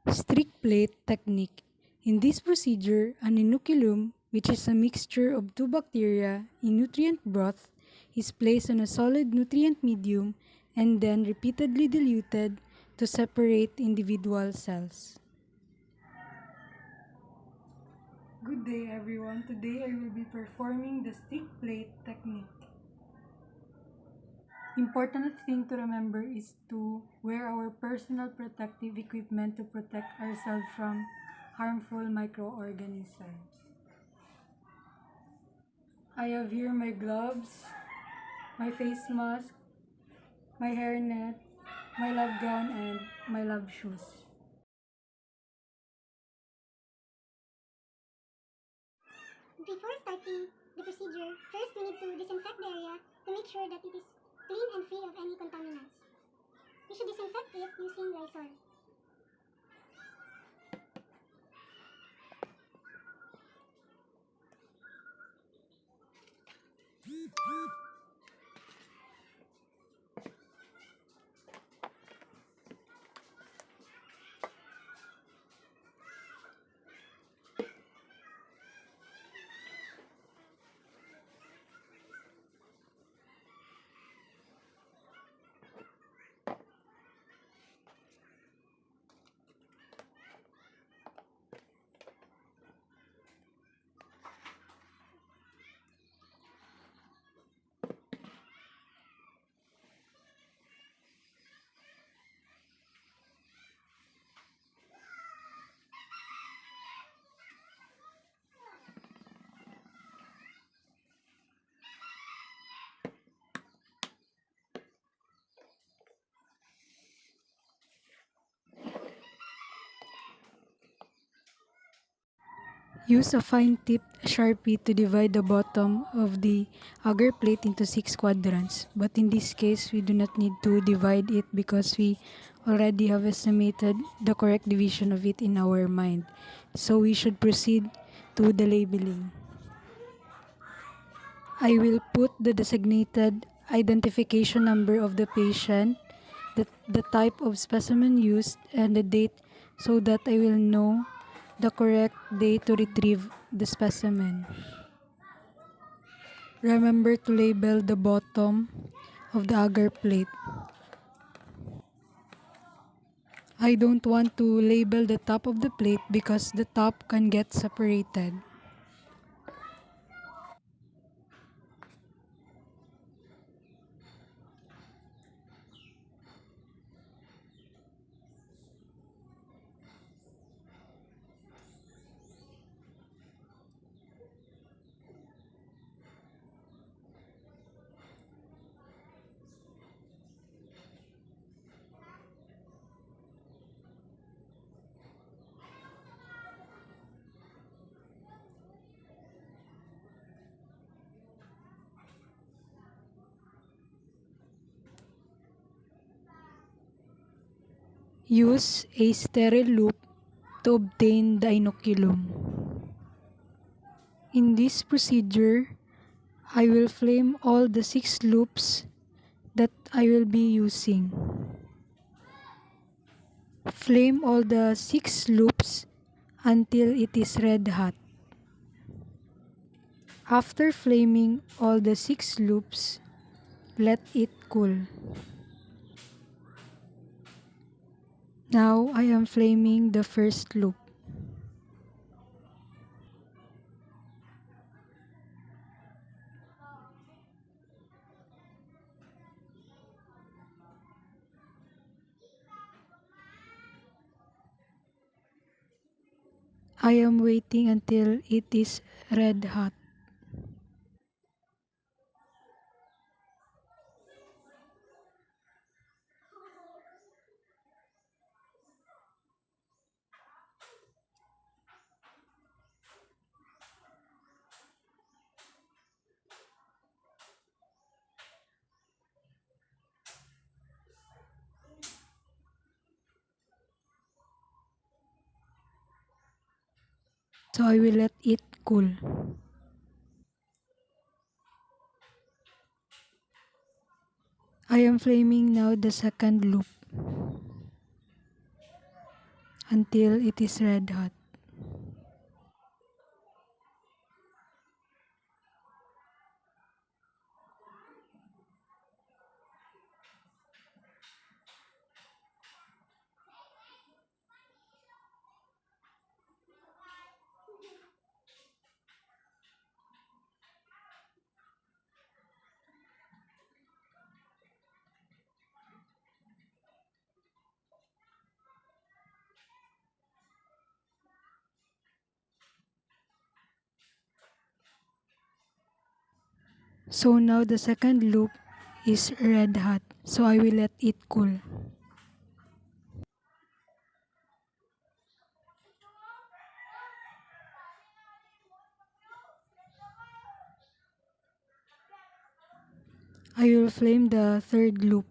Strict plate technique. In this procedure, an inoculum, which is a mixture of two bacteria in nutrient broth, is placed on a solid nutrient medium and then repeatedly diluted to separate individual cells. Good day everyone. Today I will be performing the stick plate technique. Important thing to remember is to wear our personal protective equipment to protect ourselves from harmful microorganisms. I have here my gloves, my face mask, my hairnet, my lab gown, and my lab shoes. Before starting the procedure, first we need to disinfect the area to make sure that it is clean and free of any contaminants. We should disinfect it using Lysol. Use a fine-tipped Sharpie to divide the bottom of the agar plate into 6 quadrants. But in this case, we do not need to divide it because we already have estimated the correct division of it in our mind. So we should proceed to the labeling. I will put the designated identification number of the patient, the type of specimen used, and the date so that I will know the correct day to retrieve the specimen. Remember to label the bottom of the agar plate. I don't want to label the top of the plate because the top can get separated. Use a sterile loop to obtain the inoculum. In this procedure, I will flame all the 6 loops that I will be using. Flame all the 6 loops until it is red hot. After flaming all the 6 loops, let it cool. Now I am flaming the first loop. I am waiting until it is red hot. So I will let it cool. I am flaming now the second loop. until it is red hot. So now the second loop is red hot, so I will let it cool. I will flame the third loop.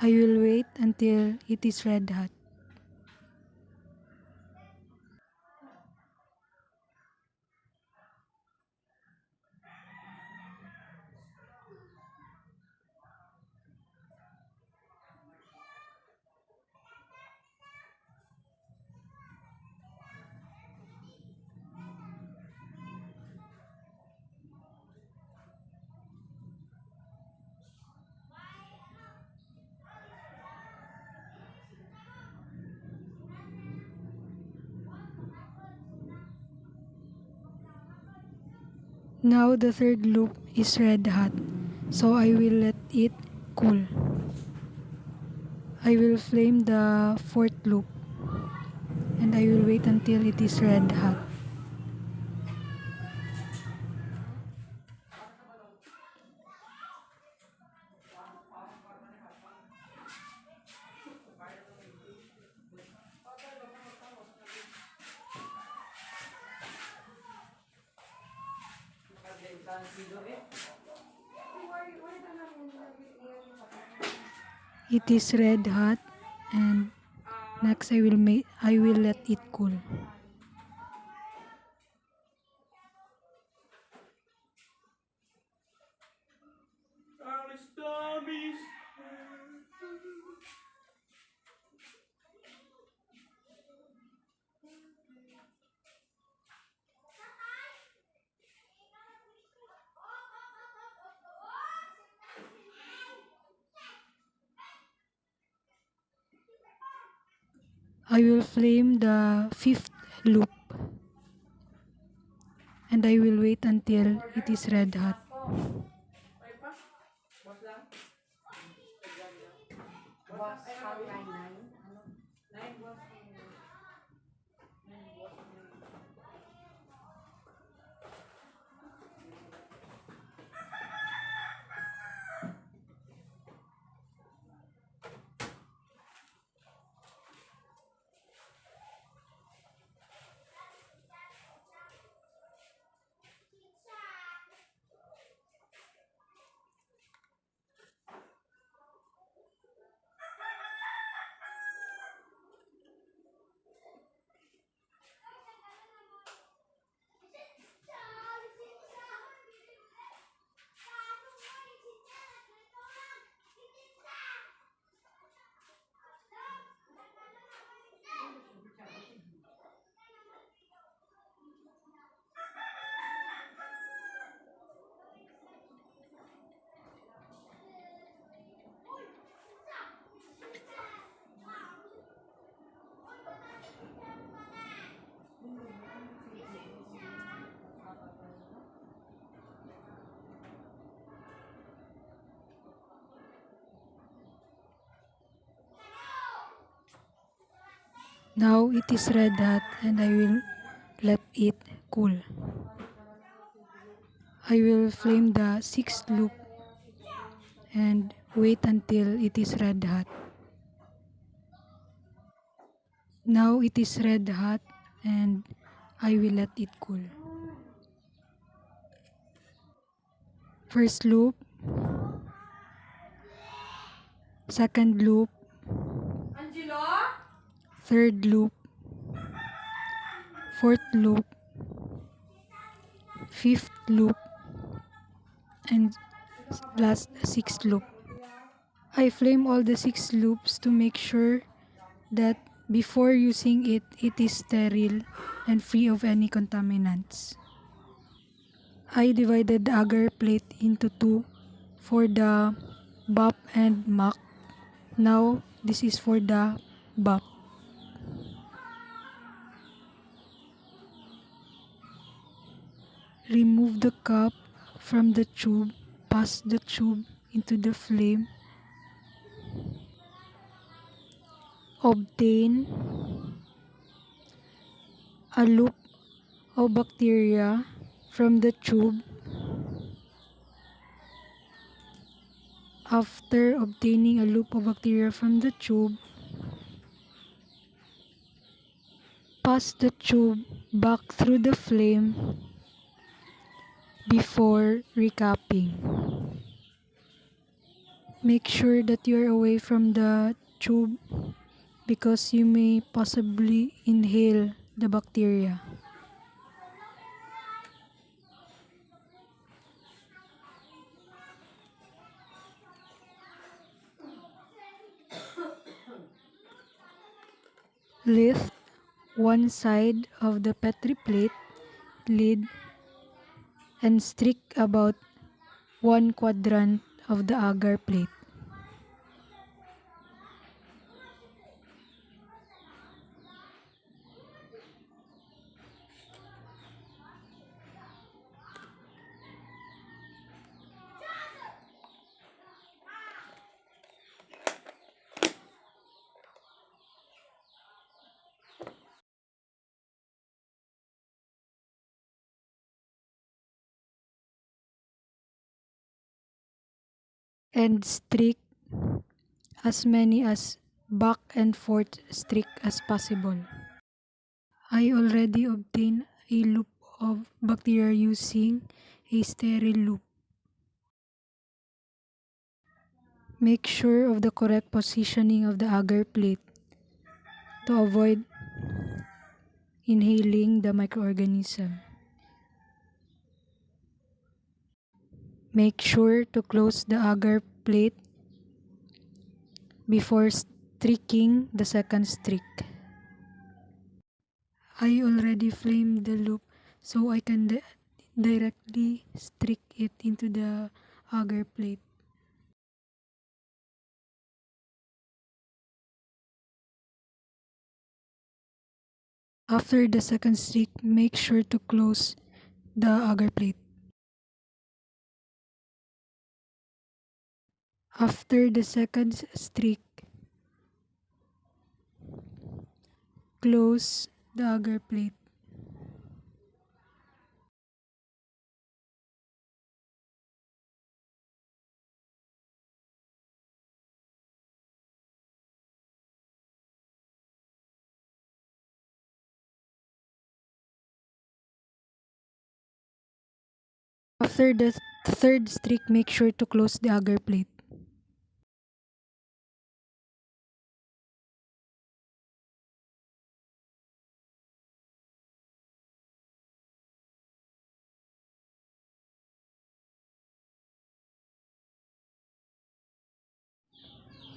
I will wait until it is red hot. Now the third loop is red hot, so I will let it cool. I will flame the fourth loop and I will wait until it is red hot. It is red hot, and next I will let it cool. I will flame the fifth loop and I will wait until it is red hot. Now it is red hot and I will let it cool. I will flame the sixth loop and wait until it is red hot. Now it is red hot and I will let it cool. First loop, second loop, third loop, fourth loop, fifth loop, and last sixth loop. I flame all the 6 loops to make sure that Before using it, it is sterile and free of any contaminants. I divided the agar plate into two for the BOP and MAC. Now, this is for the BOP. Remove the cup from the tube, pass the tube into the flame. Obtain a loop of bacteria from the tube. After obtaining a loop of bacteria from the tube, pass the tube back through the flame before recapping. Make sure that you are away from the tube because you may possibly inhale the bacteria. Lift one side of the Petri plate lid and streak about 1/4 of the agar plate. And streak as many as back and forth streak as possible. I already obtained a loop of bacteria using a sterile loop. Make sure of the correct positioning of the agar plate to avoid inhaling the microorganism. Make sure to close the agar plate before streaking the second streak. I already flamed the loop so I can directly streak it into the agar plate. After the second streak, make sure to close the agar plate. After the second streak, close the agar plate. After the third streak, make sure to close the agar plate.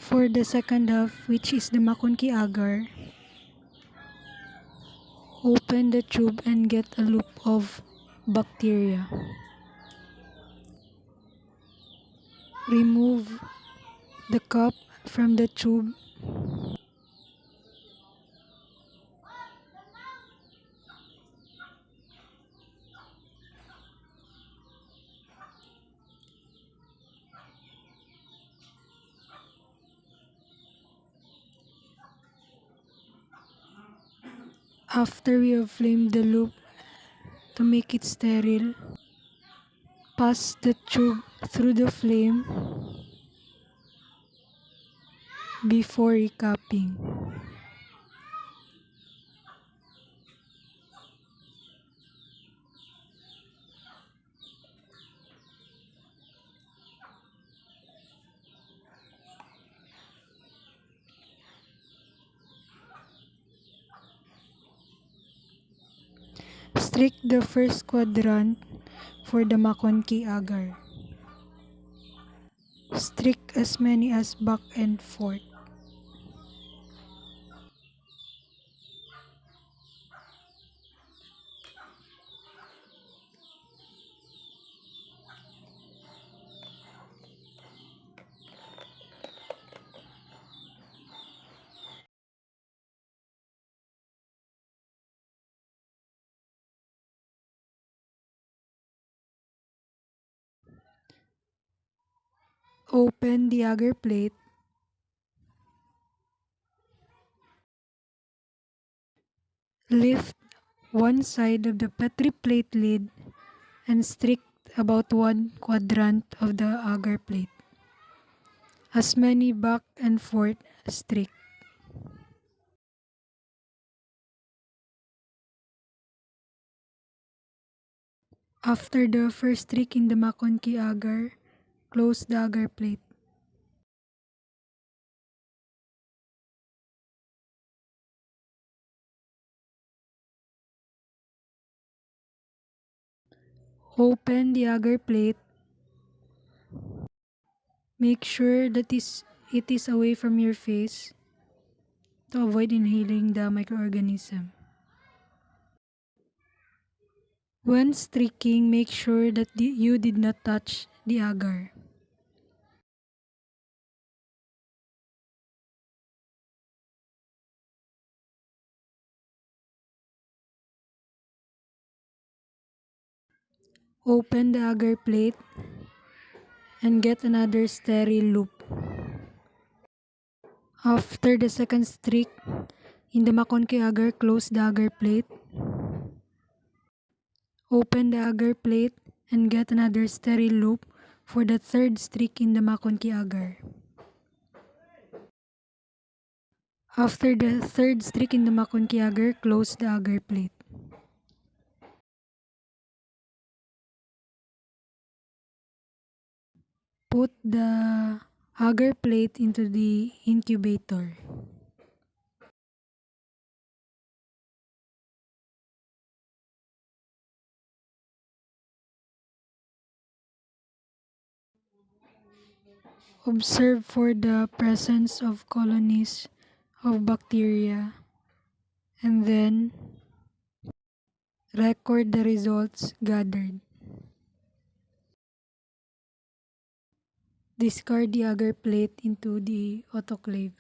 For the second half, which is the Mcconkie Agar, open the tube and get a loop of bacteria. Remove the cup from the tube. After we have flamed the loop to make it sterile, pass the tube through the flame before recapping. Streak the first quadrant for the Mcconkie Agar. Streak as many as back and forth. Open the agar plate. Lift one side of the Petri plate lid and strict about one quadrant of the agar plate. As many back and forth strict. After the first streak in the Mcconkie Agar, close the agar plate. Open the agar plate. Make sure that it is away from your face to avoid inhaling the microorganism. When streaking, make sure that you did not touch the agar. Open the agar plate and get another sterile loop. After the second streak in the Mcconkie Agar, close the agar plate. Open the agar plate and get another sterile loop for the third streak in the Mcconkie Agar. After the third streak in the Mcconkie Agar, close the agar plate. Put the agar plate into the incubator. Observe for the presence of colonies of bacteria and then record the results gathered. Discard the agar plate into the autoclave.